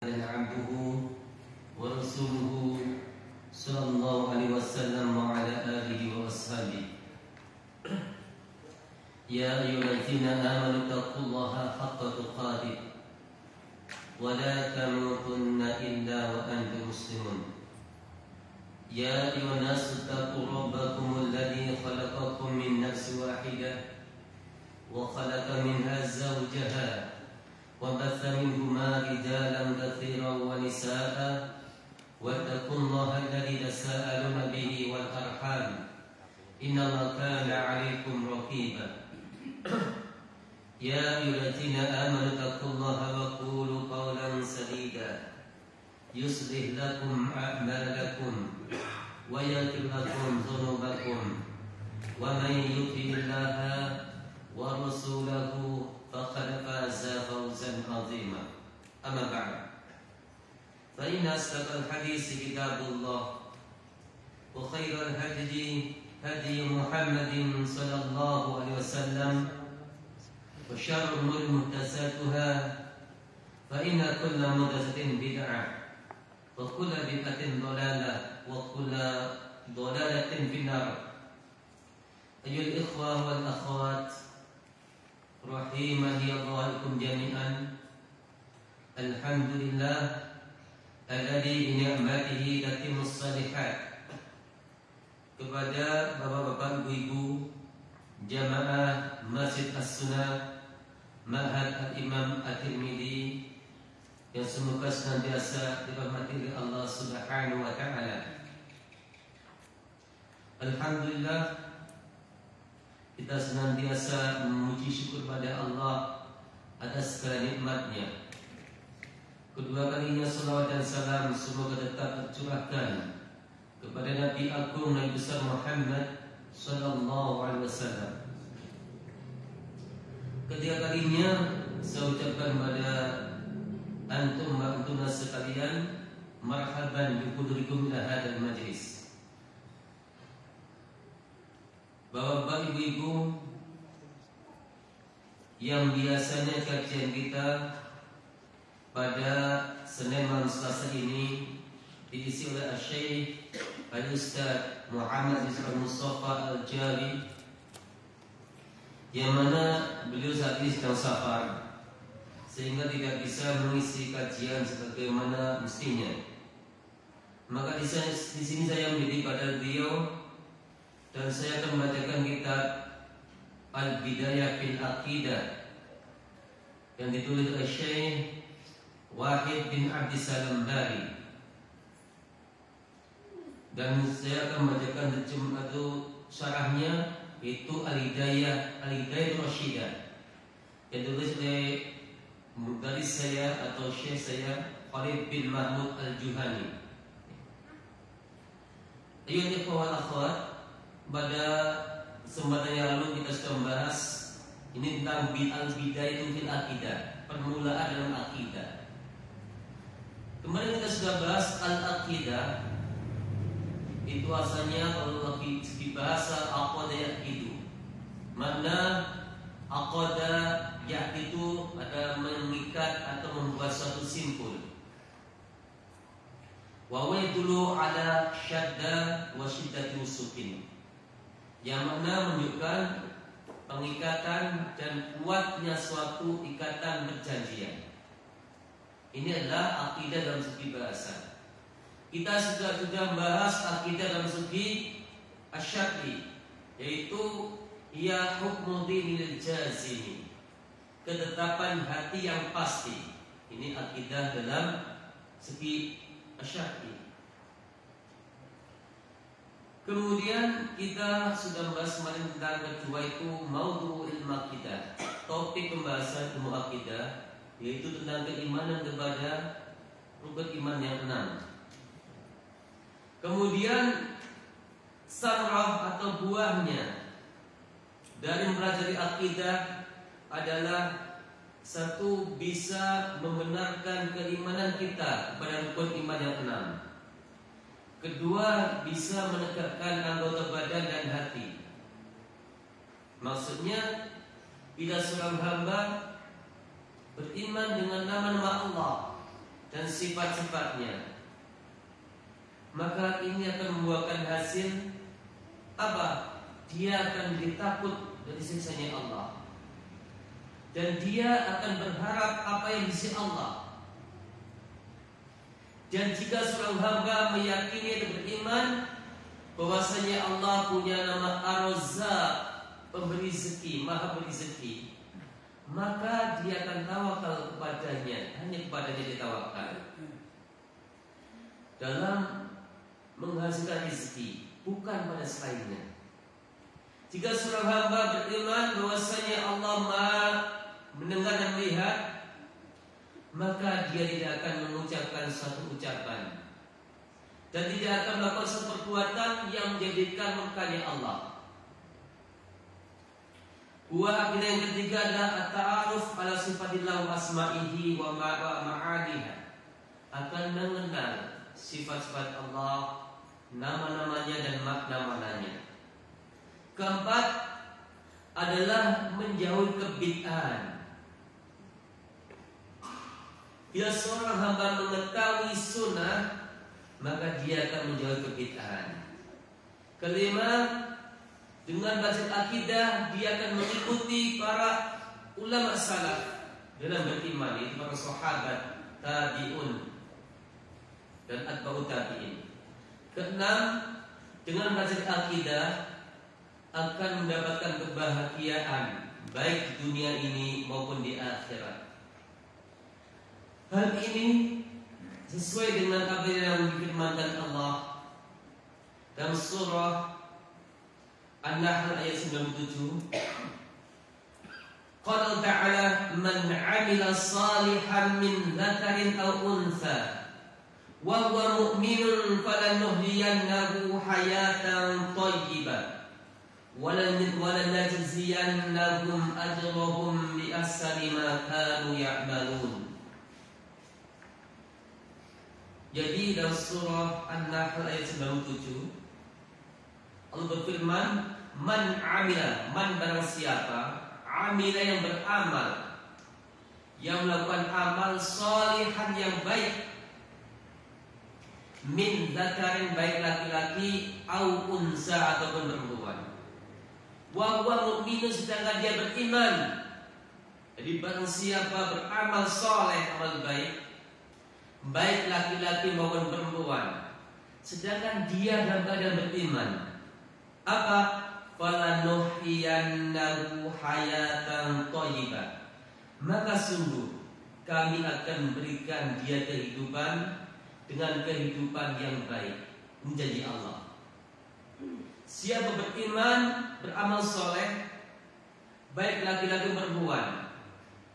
عبده ورسوله صلى الله عليه وسلم وعلى آله وأصحابه يا أيها الذين آمنوا اتقوا الله حق تقاته ولا تموتن إلا وأنتم مسلمون يا أيها الناس اتقوا ربكم الذي خلقكم من نفس واحدة وخلق منها زوجها وبث منهما رجالا كثيرا ونساء واتقوا الله الذي تساءلون به والأرحام إن الله كان عليكم رقيبا يا أيها الذين آمنوا اتقوا الله وقولوا قولا سديدا يصلح لكم أعمالكم ويغفر لكم ذنوبكم ومن يطع الله ورسوله فقد فاز فوزا عظيما أما بعد فإن أصدق الحديث كتاب الله وخير الهدي هدي محمد صلى الله عليه وسلم وشر الأمور محدثاتها فإن كل محدثة بدعة وكل بدعة ضلالة وكل ضلالة في النار أيها الإخوة والأخوات rahimani Allahukum jami'an. Alhamdulillah alladzi bi ni'matihi tatimmus shalihat. Kepada bapak-bapak, ibu-ibu jamaah Masjid As-Sunnah Ma'had Al-Imam At-Tirmidzi yang semoga senantiasa dirahmati oleh Allah Subhanahu wa taala. Alhamdulillah, kita senantiasa memuji syukur pada Allah atas segala nikmatnya. Kedua kalinya salawat dan salam semoga tetap tercurahkan kepada Nabi Agung Nabi besar Muhammad sallallahu alaihi wasallam. Ketiga kalinya saya ucapkan pada antum wa antuna sekalian, marhaban bi hudurikum ila hadzal majlis. Bapak, ibu-ibu yang biasanya kajian kita pada Senin malam Selasa ini diisi oleh Syekh Al-Ustaz Muhammad bin Mustafa Al-Jari, yang mana beliau saat ini sedang safar sehingga tidak bisa mengisi kajian sebagaimana mestinya. Maka di sini saya mendidik pada beliau dan saya akan membacakan kitab Al-Bidayah fil Aqidah yang ditulis oleh Syekh Wahid bin Abdissalam Bari, dan saya akan membacakan syarahnya, itu Al-Hidayah Rasyidah yang ditulis oleh mudaris saya atau syekh saya Khalid bin Mahmud Al-Juhani. Ayuhal ikhwah wal akhwat, pada kesempatan yang lalu kita sudah membahas ini tentang al-bidayah fil aqidah, permulaan dalam akidah. Kemarin kita sudah bahas al-aqidah itu asalnya kalau di bahasa aqadah yaqidu, mana aqadah yaqidu ada mengikat atau membuat suatu simpul. Wa dulu ala syadda wa syiddati usukin, yang mana menunjukkan pengikatan dan kuatnya suatu ikatan perjanjian. Ini adalah akidah dalam segi bahasa. Kita sudah membahas akidah dalam segi asyari, yaitu ya hukmu dinil jazimi, ketetapan hati yang pasti. Ini akidah dalam segi asyari. Kemudian kita sudah membahas kemarin tentang kedua, itu maudhu'ul aqidah, topik pembahasan ilmu akidah, yaitu tentang keimanan kepada rukun iman yang 6. Kemudian sarah atau buahnya dari mempelajari akidah adalah satu, bisa membenarkan keimanan kita kepada rukun iman yang 6. Kedua, bisa menegakkan anggota badan dan hati. Maksudnya, bila seorang hamba beriman dengan nama-nama Allah, dan sifat-sifatnya, maka ini akan membuahkan hasil apa? Dia akan ditakut dari siksanya Allah, dan dia akan berharap apa yang di sisi Allah. Dan jika seorang hamba meyakini dan beriman bahwasanya Allah punya nama Ar-Razzaq, pemberi rezeki, maha beri rezeki, maka dia akan tawakal kepadanya, hanya kepadanya dia tawakal dalam menghasilkan rezeki, bukan pada selainnya. Jika seorang hamba beriman bahwasanya Allah maha mendengar dan melihat, maka dia tidak akan mengucapkan suatu ucapan dan tidak akan melakukan suatu perbuatan yang menjadikan murkanya Allah. Buah akidah yang ketiga adalah at-ta'aruf ala sifatillah wa asma'ihi wa ma'adiha, akan mengenal sifat-sifat Allah, nama-namanya dan makna-maknanya. Keempat adalah menjauhi kebid'ahan. Bila seorang hamba mengetahui sunnah, maka dia akan menjauhi kebid'ahan. Kelima, dengan basis akidah dia akan mengikuti para ulama salaf dalam beriman, yaitu para sahabat, tabi'un dan atba'ut tabi'in. Keenam, dengan basis akidah akan mendapatkan kebahagiaan baik di dunia ini maupun di akhirat. Hal ini sesuai dengan apa yang difirmankan Allah dalam surah An-Nahl ayat 97. Qala ta'ala man 'amila salihan min dzakarin aw untha wa huwa mu'minun falanuhyiyannahu hayatan thayyibah wa lanajziyannahum ajrahum bi ahsani ma kanu ya'malun. Jadi dalam surah An-Nahl ayat 97 Allah berfirman, man amila, man barang siapa, amila yang beramal, yang melakukan amal salihan yang baik, min dzakarin baik laki-laki au unsa ataupun perempuan, wa huwa mu'minun sedangkan dia beriman. Jadi barang siapa beramal saleh, amal baik, baik laki-laki maupun perempuan, sedangkan dia dalam keadaan beriman, apa? Falanuhyiyannahu hayatan thayyibah, maka sungguh kami akan memberikan dia kehidupan dengan kehidupan yang baik. Menjanji Allah, siapa beriman, beramal soleh, baik laki-laki perempuan,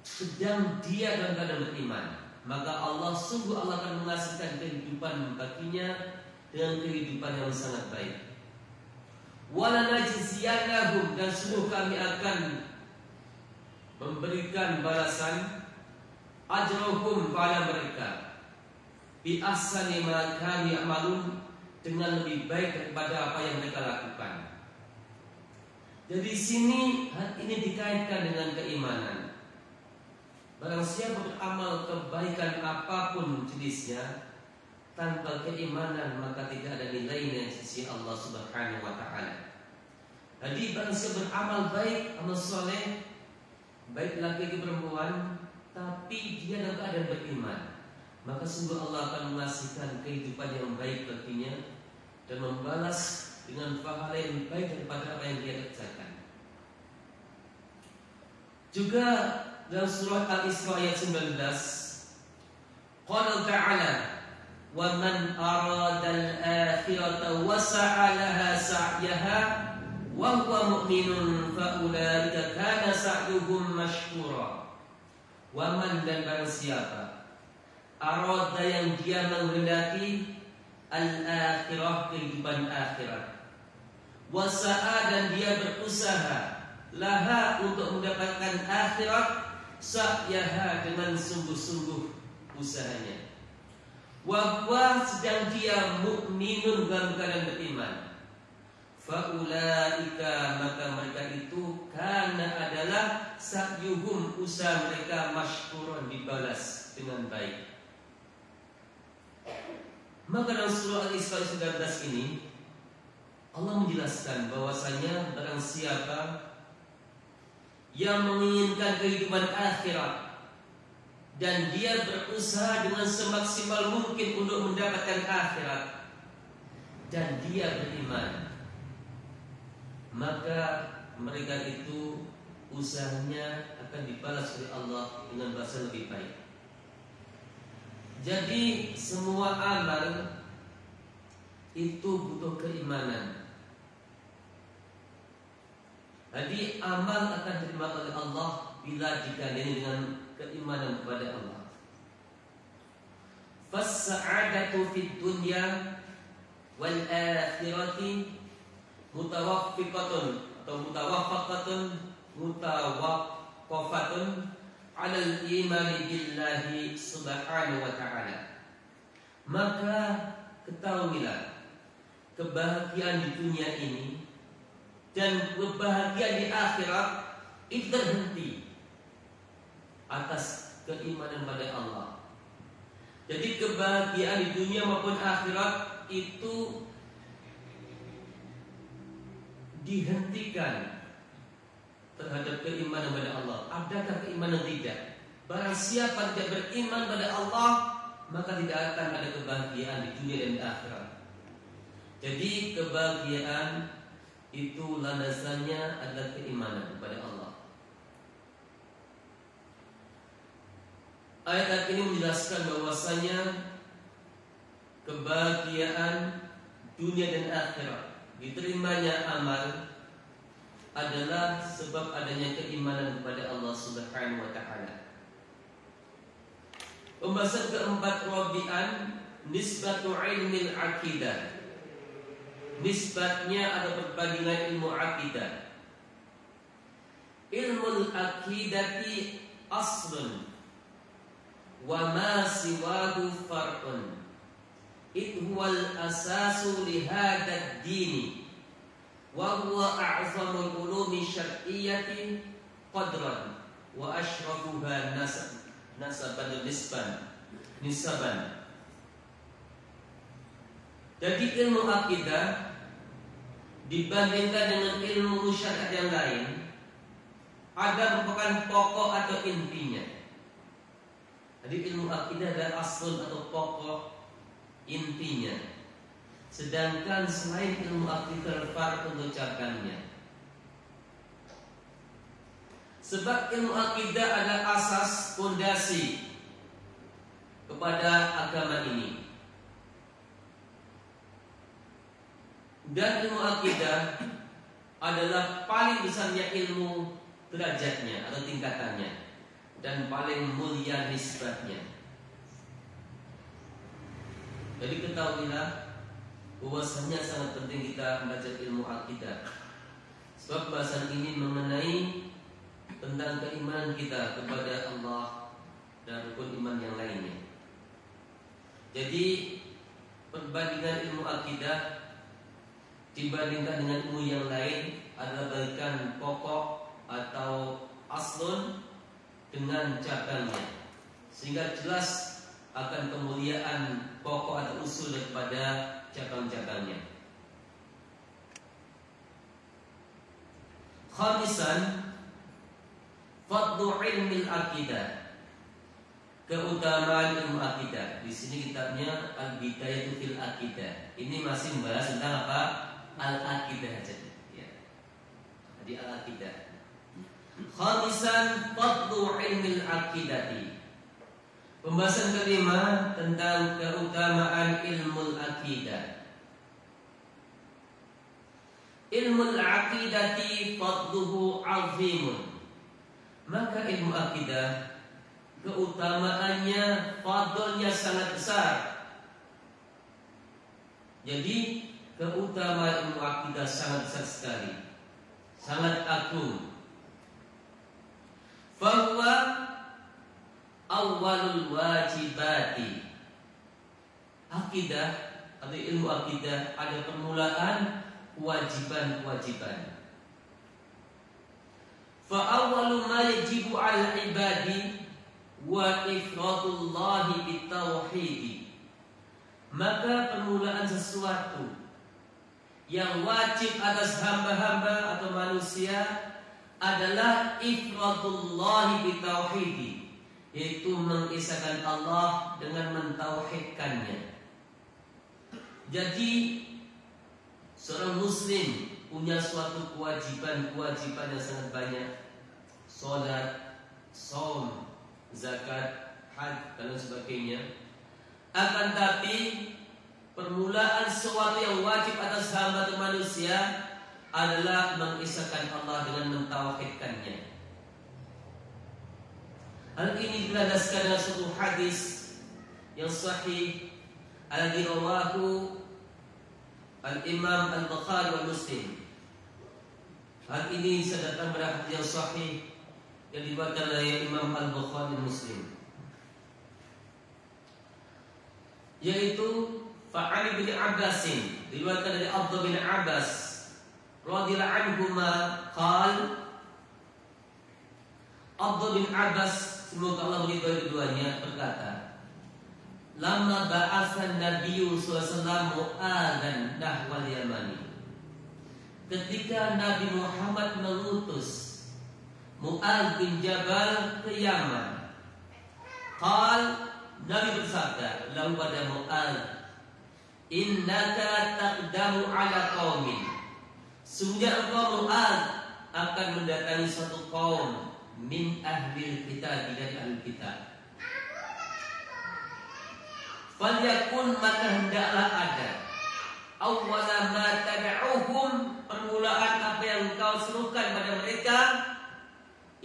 sedang dia dalam keadaan beriman, maka Allah sungguh Allah akan menghasilkan kehidupan baginya dengan kehidupan yang sangat baik. Walanajziyannahum, dan sungguh kami akan memberikan balasan ajrahum pada mereka bi ahsani ma kanu ya'malun, dengan lebih baik daripada apa yang mereka lakukan. Jadi sini hal ini dikaitkan dengan keimanan. Barang siapa beramal kebaikan apapun jenisnya tanpa keimanan, maka tidak ada nilainya di sisi Allah Subhanahu wa taala. Jadi barang siapa beramal baik, amal soleh, baik laki-laki perempuan, tapi dia dalam keadaan beriman, maka sungguh Allah akan menghasilkan kehidupan yang baik baginya dan membalas dengan pahala yang baik daripada apa yang dia kerjakan. Juga dalam surah Al-Isra ayat 19, Qala ta'ala wa man arada al-akhirata wa sa'a laha sa'yaha wa huwa mu'minun fa ulaika kana sa'yuhum mashkura. Wa man, dan barang siapa, arada yang dia menghendaki al-akhirah, kehidupan akhirat, wa sa'a, dan dia berusaha laha, untuk mendapatkan akhirat, sa'yaha, dengan sungguh-sungguh usahanya, wa huwa, sedang dia mukminun, dalam keadaan beriman, fa ulaika, maka mereka itu kana adalah sa'yuhum, usaha mereka, mashkurun, dibalas dengan baik. Maka dalam surah Al-Isra 19 ini Allah menjelaskan bahwasanya barang siapa yang menginginkan kehidupan akhirat dan dia berusaha dengan semaksimal mungkin untuk mendapatkan akhirat dan dia beriman, maka mereka itu usahanya akan dibalas oleh Allah dengan balasan lebih baik. Jadi semua amal itu butuh keimanan. Jadi amal akan diterima oleh Allah bila digandeng dengan keimanan kepada Allah. Fas-sa'adatu fid dunya wal akhirati mutawaqqafatun ala al-iman billahi subhanahu wa ta'ala. Maka ketahuilah kebahagiaan di dunia ini dan kebahagiaan di akhirat itu terhenti atas keimanan pada Allah. Jadi kebahagiaan di dunia maupun akhirat itu dihentikan terhadap keimanan pada Allah. Adakah keimanan tidak? Barang siapa tidak beriman pada Allah, maka tidak akan ada kebahagiaan di dunia dan di akhirat. Jadi kebahagiaan itu landasannya adalah keimanan kepada Allah. Ayat ini menjelaskan bahwasanya kebahagiaan dunia dan akhirat, diterimanya amal adalah sebab adanya keimanan kepada Allah Subhanahu wa ta'ala. Pembahasan keempat, Rabi'an nisbatu ilmil aqidah. Nisbatnya ada perbandingan ilmu akidah. Ilmul aqidati aslun wa ma siwahu far'un. Huwal asasu li hadzal dini wa huwa a'zamul ulumi syar'iyyati qadran wa asyrafuha nasaban nisaban. Jadi ilmu akidah dibandingkan dengan ilmu syariat yang lain ada merupakan pokok atau intinya. Jadi ilmu akidah adalah aslun atau pokok intinya. Sedangkan selain ilmu akidah farq untuk cabangnya. Sebab ilmu akidah adalah asas fondasi kepada agama ini. Dan ilmu akidah adalah paling besarnya ilmu derajatnya atau tingkatannya dan paling mulia nisbatnya. Jadi ketahuilah bahwasanya sangat penting kita belajar ilmu akidah. Sebab bahasan ini mengenai tentang keimanan kita kepada Allah dan rukun iman yang lainnya. Jadi perbandingan ilmu akidah dibandingkan dengan ilmu yang lain adalah bagikan pokok atau aslun dengan cabangnya, sehingga jelas akan kemuliaan pokok atau usul daripada cabang-cabangnya. Khamisan, fadlu ilmil aqidah, keutamaan ilmu akidah. Di sini kitabnya Al-Bidayah fil Aqidah. Ini masih membahas tentang apa? Al-Aqidah saja. Ya. Jadi Al-Aqidah. Khamisan, fadlu ilmil aqidati. Pembahasan kelima tentang keutamaan ilmu aqidah. Ilmu aqidati fadluhu azimun. Maka ilmu akidah keutamaannya, fadlnya sangat besar. Jadi keutamaan ilmu akidah sangat besar sekali, sangat agung. Fahuwa awalul wajibati. Akidah atau ilmu akidah ada permulaan kewajiban-kewajiban. Fa awwalu ma yajibu 'ala ibadi wa ifradullahi bitauhid. maka permulaan sesuatu yang wajib atas hamba-hamba atau manusia adalah ifradullahi bitauhidi, yaitu mengisahkan Allah dengan mentauhidkannya. Jadi seorang muslim punya suatu kewajiban yang sangat banyak: salat, shaum, zakat, haji dan sebagainya. Akan tapi permulaan sesuatu yang wajib atas hamba atau manusia adalah mengisahkan Allah dengan mentauhidkannya. Hal ini dilandaskan dalam suatu hadis yang sahih alladzi rawahu al-Imam Al-Bukhari wa Muslim. Hal ini datang pada hadis yang sahih yang diriwayatkan oleh Imam Al-Bukhari dan Muslim, yaitu Fa'ali bin Abbasin, diriwayatkan dari Abdullah bin Abbas radhiyallahu anhuma qala, Abdullah bin Abbas, semoga Allah meridhai keduanya, berkata, "Lamma ba'atsan Nabiyyu sallallahu alaihi wasallam Mu'adzan nahwal Yamani." Ketika Nabi Muhammad mengutus Mu'adz bin Jabal ke Yaman, Nabi bersabda lahu pada Mu'adz, "Innaka taqdamu ala qaumin." Sungguh engkau Mu'adz akan mendatangi suatu kaum min ahli kitab, dari ahli kitab. Falyakun, maka hendaklah ada, awwala ma tad'uhum, permulaan apa yang engkau serukan pada mereka,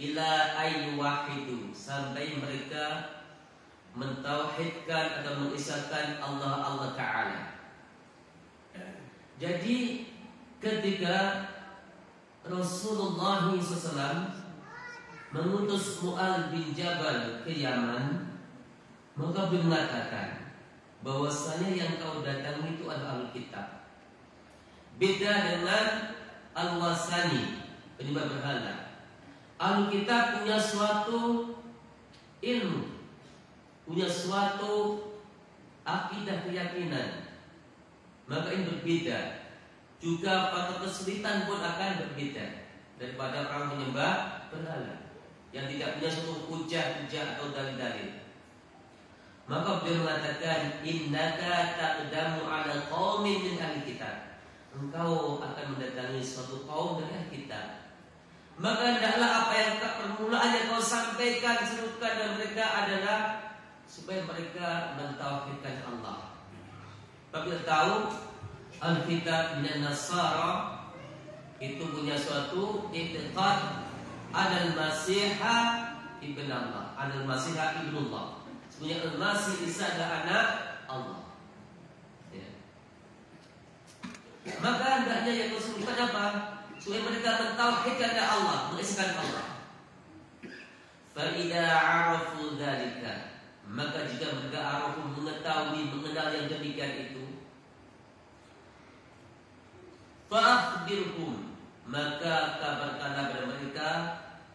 ila ayyuwahidu, sampai mereka mentauhidkan atau mengisahkan Allah Ta'ala. Jadi ketika Rasulullah SAW mengutus Mu'adz bin Jabal ke Yaman, maka beliau mengatakan bahwasanya yang kau datangi itu adalah Alkitab. Beda dengan Al-Wasani, penyembah berhala. Alkitab punya suatu ilmu, punya suatu akidah, keyakinan. Maka ini berbeda. Juga faktor kesulitan pun akan berbeda daripada orang penyembah berhala yang tidak punya suatu hujah atau dalil-dalil. Maka beliau mengatakan, "Innaka taqdamu ala qaumin min ahli kitab." Engkau akan mendatangi suatu kaum dari ahli kitab. Maka hendaklah apa yang permulaan yang kau sampaikan, serukan dan mereka adalah supaya mereka mentauhidkan Allah. Tapi kita tahu Alkitab dan Nasara itu punya suatu i'tiqad Al-Masihha ibn Allah, Al-Masihha ibnullah. Sebenarnya Al-Masih Isa adalah anak Allah. Ya. Maka hendaknya yang disebutkan apa? Supaya mereka mentauhidkan Allah, mengesahkan Allah. Fa idza 'arafu dzalika, maka jika mereka arafu, mengetahui, mengenal yang demikian itu, fa'akhbirhum, maka kabarkanlah kepada mereka,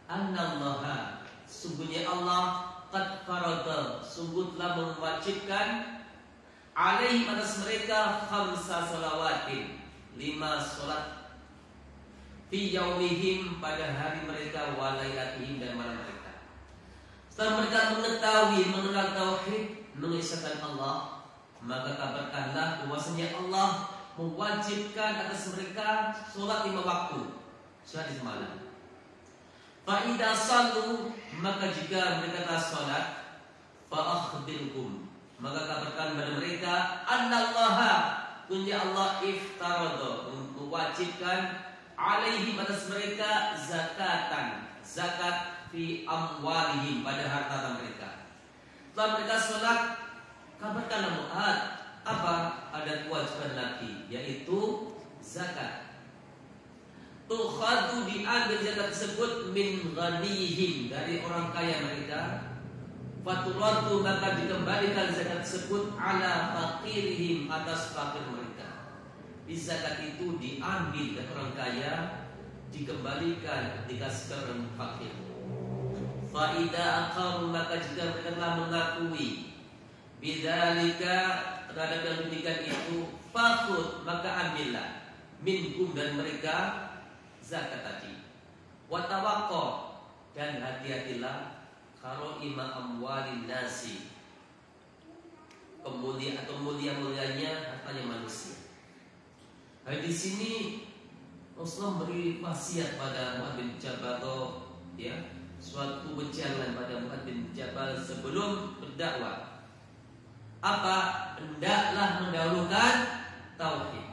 annallaha, sungguhnya Allah qad farada, sungguh telah mewajibkan, alaihim, atas mereka, khamsa salawatin, 5 salat, fi yaumihim, pada hari mereka, wa lailatihim, dan malam mereka. Setelah mereka mengetahui, mengenal tauhid, mengisahkan Allah, maka kabarkanlah bahwasanya Allah mewajibkan atas mereka sholat 5 waktu, sehari semalam. Fa'idha sallu, maka jika mereka telah sholat, fa'akhbirhum, maka kabarkan kepada mereka, annallaha, punya Allah iftarada, mewajibkan, alaihim, atas mereka, zakatan, zakat, fi amwalihim, pada harta mereka. Setelah mereka sholat, kabarkanlah Mu'adz, apa? Ada kewajiban lagi, yaitu zakat. Tukhadu, diambil zakat tersebut, min ghanihim, dari orang kaya mereka. Faturatu, maka dikembalikan zakat tersebut, ala faqirihim, atas fakir mereka. Di zakat itu diambil dari orang kaya, dikembalikan, dikasih ke orang fakir. Fa idza aqamu, maka jika mereka telah mengakui bidzalika terhadap yang demikian itu fakhud maka ambillah minkum dan mereka zakat tadi. Wa tawaqqa dan hati-hatilah karaima amwalin nasi, kemuliaan atau mulia-mulianya hartanya manusia. Di sini Rasulullah beri wasiat pada Mu'adz bin Jabal ya, suatu wejangan pada Mu'adz bin Jabal sebelum berdakwah. Apa? Hendaklah mendahulukan tauhid.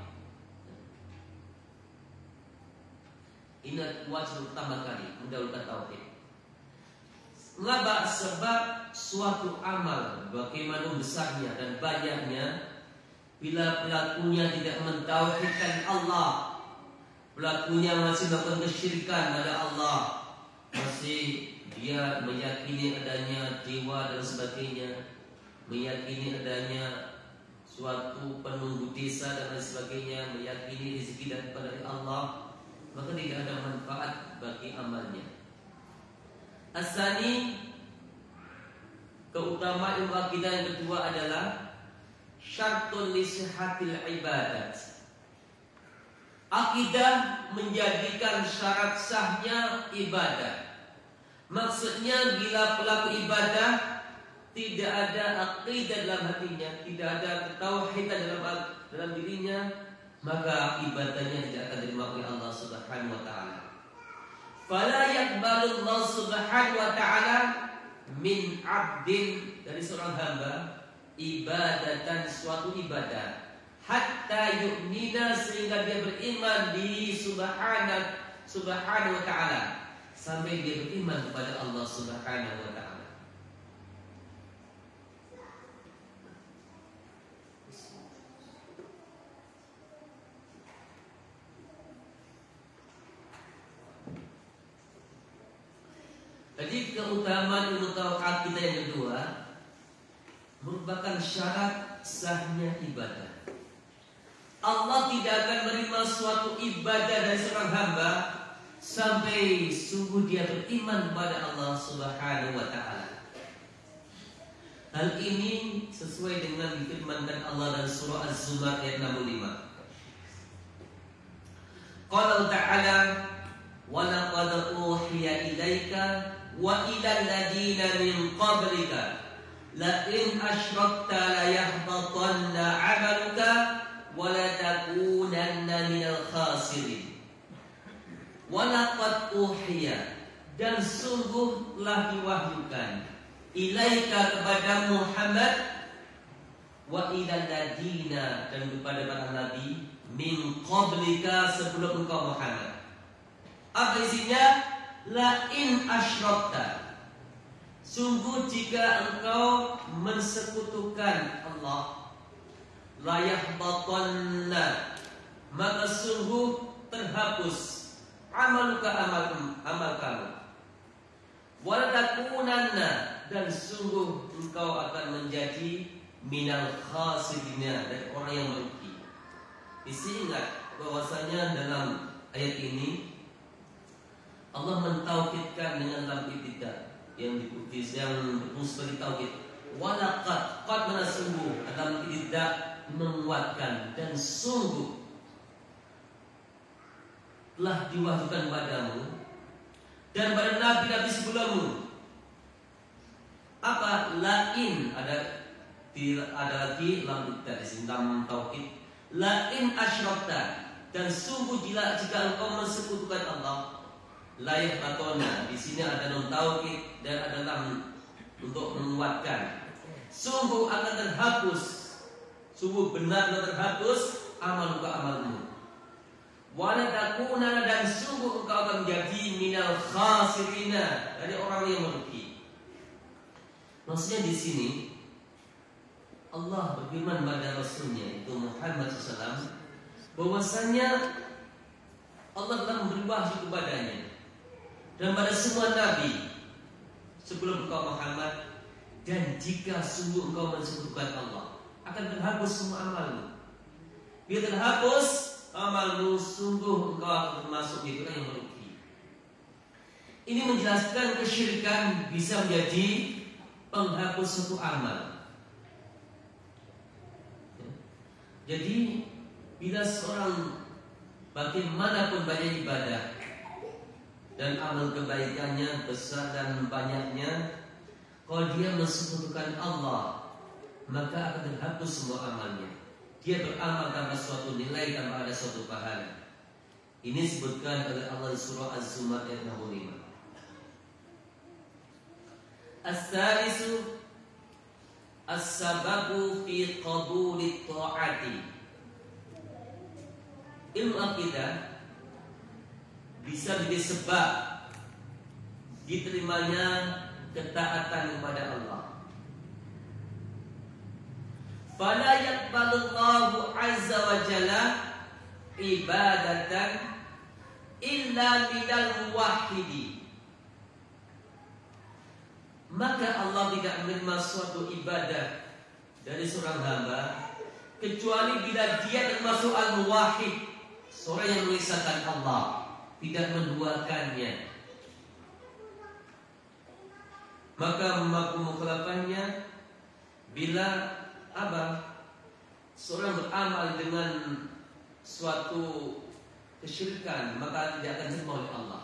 Ini wajib pertama kali mendahulukan tauhid. Mengapa? Sebab suatu amal bagaimana besarnya dan banyaknya, bila pelakunya tidak mentauhidkan Allah, pelakunya masih melakukan kesyirikan pada Allah, masih dia meyakini adanya dewa dan sebagainya, meyakini adanya suatu penunggu desa dan lain sebagainya, meyakini rezeki dari Allah, maka tidak ada manfaat bagi amalnya. Asani, keutamaan ilmu akidah yang kedua adalah syartun li sihhatil ibadat. Akidah menjadikan syarat sahnya ibadah. Maksudnya bila pelaku ibadah tidak ada akidah dalam hatinya, tidak ada ketauhidan dalam dirinya, maka ibadahnya tidak akan diterima oleh Allah Subhanahu wa taala. Fala yaqbalu Allah Subhanahu wa taala min 'abdin, dari seorang hamba, ibadatan, suatu ibadah, hatta yu'mina, sehingga dia beriman di subhanahu wa ta'ala, sampai dia beriman kepada Allah Subhanahu wa ta'ala. Jadi keutamaan ilmu tauhid kita yang kedua merupakan syarat sahnya ibadah. Allah tidak akan menerima suatu ibadah dari seorang hamba sampai sungguh dia beriman kepada Allah Subhanahu wa taala. Hal ini sesuai dengan difirmankan Allah dalam surah Az-Zumar ayat 65. Qala ta'ala wa laqad uhiya ilaika wa ilal ladina min qablika la in asyrakta la yahbatanna 'amaluka wa la takunanna minal khasirin. Wa laqad uhiya, dan sungguh telah diwahyukan, ilaika kepada Muhammad, wa ilal ladina, dan kepada para nabi, min qablika, sebelum engkau Muhammad. Apa isinya? La in asyrakta, sungguh jika engkau mensekutukan Allah, la yahbatanna, maka sungguh terhapus amaluka, amal kamu, wa takunanna, dan sungguh engkau akan menjadi minal khasirina, dari orang yang merugi. Isi ingat bahwasanya dalam ayat ini Allah mentauhidkan dengan lam ibtidah yang diputus, yang berfungsi sebagai tauhid. Walaqad, qad mana sungguh, lam ibtidah menguatkan, dan sungguh telah diwahyukan padamu dan pada nabi-nabi sebelummu. Apa? Lain, ada lagi lam ibtidah di sini, lam tauhid. Lain asyrakta, dan sungguh jika engkau mensekutukan Allah, layak atona, di sini ada non tauhid dan ada lam untuk menguatkan. Sungguh akan terhapus, sungguh benar terhapus amalmu. Wala takuna, dan sungguh engkau akan menjadi minal khasirina, dari orang yang merugi. Maksudnya di sini Allah berfirman pada Rasulnya itu Muhammad SAW bahwasanya Allah telah memberi wahyu kepadanya dan pada semua nabi sebelum engkau Muhammad, dan jika sungguh engkau mensekutukan Allah, akan terhapus semua amalmu. Bila terhapus amalmu, sungguh engkau akan termasuk di orang yang merugi. Ini menjelaskan kesyirikan bisa menjadi penghapus suatu amal. Jadi bila seorang bagaimanapun banyak ibadah dan amal kebaikannya besar dan banyaknya, kalau dia mensekutukan Allah, maka akan terhapus semua amalnya. Dia beramal tanpa suatu nilai, tanpa ada suatu pahala. Ini disebutkan oleh Allah di surah Az-Zumar ayat 65. As-salisu as-sababu fi qabuli ta'ati. Ilmu akidah bisa menjadi sebab diterimanya ketaatan kepada Allah. Fala yaqbalullahu azza wa jalla ibadatan illa minal muwahhidi. Maka Allah tidak menerima suatu ibadah dari seorang hamba kecuali bila dia termasuk al-muwahhid, seorang yang mengisahkan Allah, tidak menduakannya. Maka mukhalafahnya bila seorang beramal dengan suatu kesyirikan, maka tidak akan diterima oleh Allah.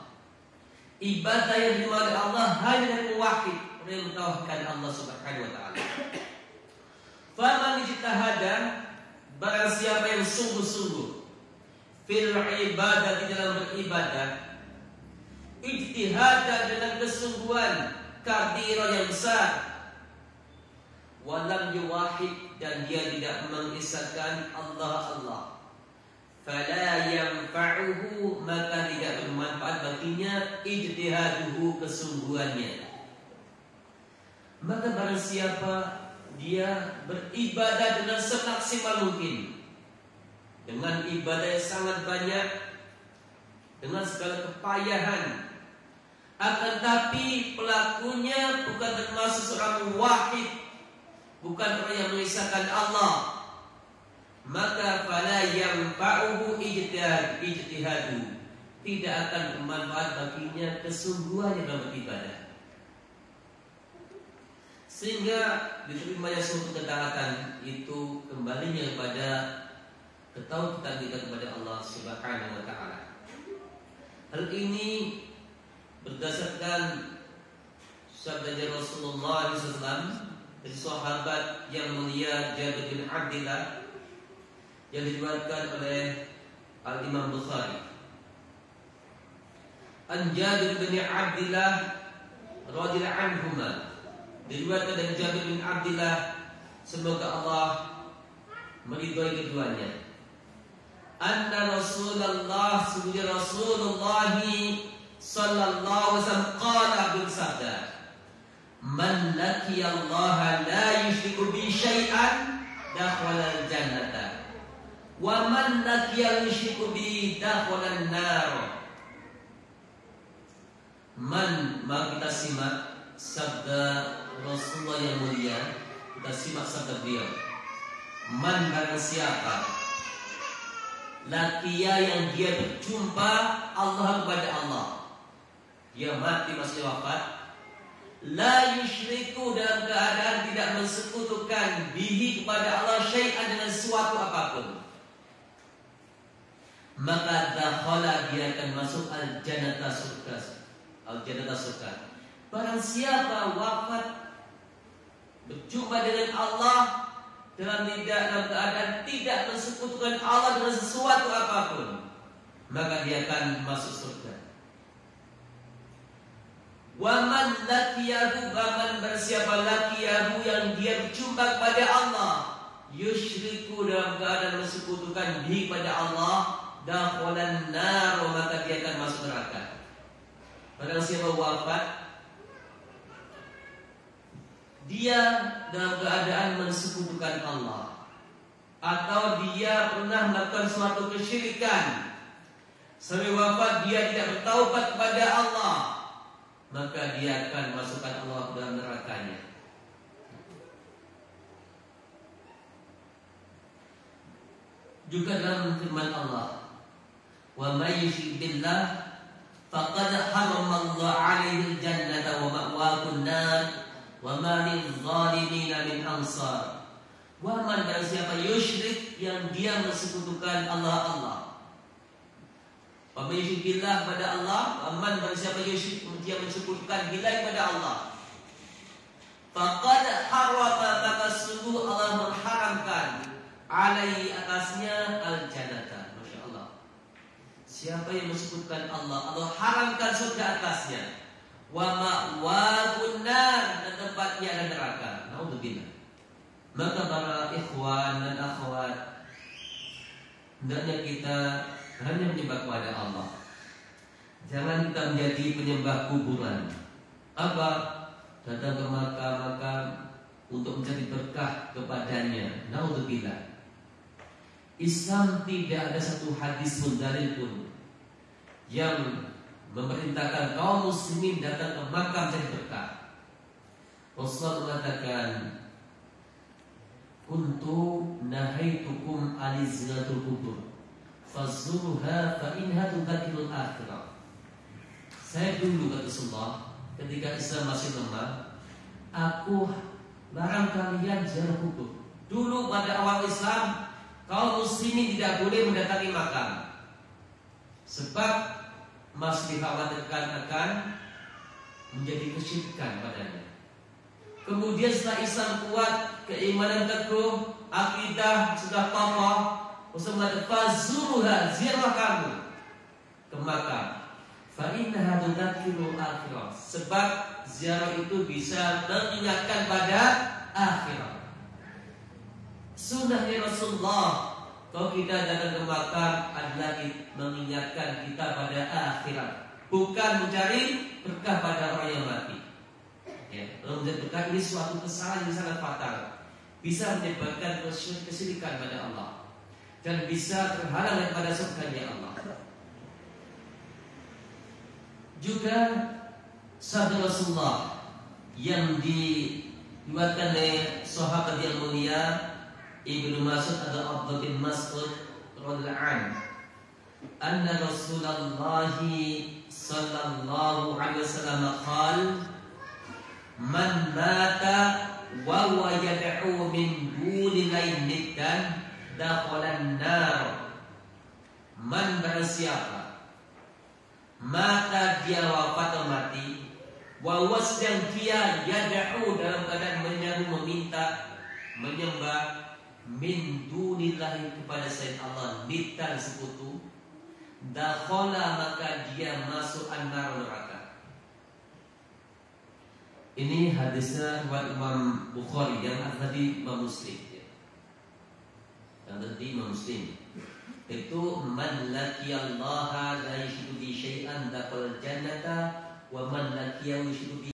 Ibadah yang diterima oleh Allah hanya dari muwahhid, orang yang mentauhidkan Allah Subhanahu wa taala. Faman ijtahada, barang siapa yang sungguh-sungguh fil ibadah, di dalam beribadah, ijtihada dengan kesungguhan, kabira yang besar, walam yuwahid, dan dia tidak mengisahkan Allah, fala yanfa'uhu, maka tidak bermanfaat baginya ijtihaduhu, kesungguhannya. Maka barang siapa dia beribadah dengan semaksimal mungkin, dengan ibadah yang sangat banyak, dengan segala kepayahan, akan tapi pelakunya bukan termasuk seorang wahid, bukan orang yang mengisahkan Allah, maka fala yanfa'uhu ijtihadu, tidak akan bermanfaat baginya kesungguhannya dalam beribadah, sehingga diterimanya suatu ketaatan itu kembalinya kepada ketaatan kita kepada Allah Subhanahu wa taala. Hal ini berdasarkan sabda Rasulullah SAW dari sahabat yang mulia Jabir bin Abdillah, yang diriwayatkan oleh Al-Imam Bukhari. An Jabir bin Abdillah radhiyallahu anhuma, diriwayatkan dari Jabir bin Abdillah, semoga Allah meridhai keduanya. Anna Rasulullah sallallahu alaihi wasallam qala, bersabda, man laqiyallaha la yusyriku bi syai'an dakhala al-jannata wa man laqiya yusyriku bi dakhala an-nar. Mari kita simak sabda Rasulullah yang mulia, kita simak sabda beliau. Man, barang siapa laqiya, yang dia berjumpa Allah, kepada Allah, dia mati masih wafat, la yusyriku, dalam keadaan tidak mensekutukan bihi, kepada Allah, syai'an, dengan sesuatu apapun, maka dakhala, dia akan masuk al-jannata, surga. Al-jannata, surga. Barang siapa wafat berjumpa dengan Allah dalam keadaan tidak mensekutukan Allah dengan sesuatu apapun, maka dia akan masuk surga. Wa man laqiyahu, man bersiapa laqiyahu, yang dia berjumpa kepada Allah, yusyriku, dalam keadaan mensekutukan diri kepada Allah, dakhalan nar, maka dia akan masuk neraka. Barang siapa wafat dia dalam keadaan mensekutukan Allah, atau dia pernah melakukan suatu kesyirikan, sampai wafat dia tidak bertaubat kepada Allah, maka dia akan masukkan Allah ke dalam nerakanya. Juga dalam firman Allah, wa may yusyrik billah faqad harrama Allah 'alaihi al-jannata wa ma'wahu an-nar wa ma lil-zalimin min ansar. Wa man, barang siapa yusyrik yang dia mensekutukan Allah. Wa may yusyrik billah pada Allah, man siapa dia mensekutukan billah kepada Allah. Faqad harrama, maka sungguh Allah mengharamkan alaihi atasnya al-jannata. Masya Allah. Siapa yang mensekutukan Allah, Allah haramkan surga atasnya. Wa ma'wahun nar, dan tempatnya adalah neraka. Naudzubillah. Maka para ikhwan dan akhwat, hendaknya kita hanya menyembah kepada Allah. Jangan kita menjadi penyembah kuburan. Apa? Datang ke makam untuk mencari berkah kepadanya. Naudzubillah. Islam tidak ada satu hadis pun, dalil pun yang memerintahkan kaum muslimin datang ke makam mencari berkah. Rasulullah mengatakan, kuntu nahaitukum alizlatul kubur fazuruha fa inha tudzakirul akhirah. Saya dulu, kata Rasulullah, ketika Islam masih lemah, aku larang kalian ziarah kubur. Dulu pada awal Islam, kaum muslimin tidak boleh mendatangi makam, sebab masih dikhawatirkan akan menjadi kesyirikan padanya. Kemudian setelah Islam kuat, keimanan teguh, akidah sudah kokoh, Rasulullah fazuruha, ziarah kamu ke makam. Fa innaha tudzakirul akhirah, sebab ziarah itu bisa mengingatkan pada akhirat. Sunnahnya Rasulullah, kalau kita datang ke makam adalah mengingatkan kita pada akhirat, bukan mencari berkah pada orang yang mati. Ya, mencari berkah ini suatu kesalahan yang sangat fatal, bisa menyebabkan kesyirikan pada Allah dan bisa terhalang daripada surganya Allah. Juga sabda Rasulullah yang diriwayatkan oleh sahabat yang mulia Ibnu Mas'ud atau Abdullah bin Mas'ud radhiyallahu anhu, anna Rasulullah sallallahu alaihi wasallam qala, man mata wa huwa yad'u min dunillahi niddan dakhala an-nar. Man, barang siapa mata, dia wafat atau mati, wa huwa, sedang dia yad'u, dalam keadaan menyeru, meminta, menyembah, min dunillahi, kepada selain Allah, niddan, sekutu, dakhala, maka dia masuk an-nar, neraka. Ini hadisnya riwayat Imam Bukhari, yang tadi Imam Muslim. Yang tadi Imam Muslim. Itu man laqiyallaha la yusyriku bi syai'an dakhala jannata wa man laqiyahu yusyriku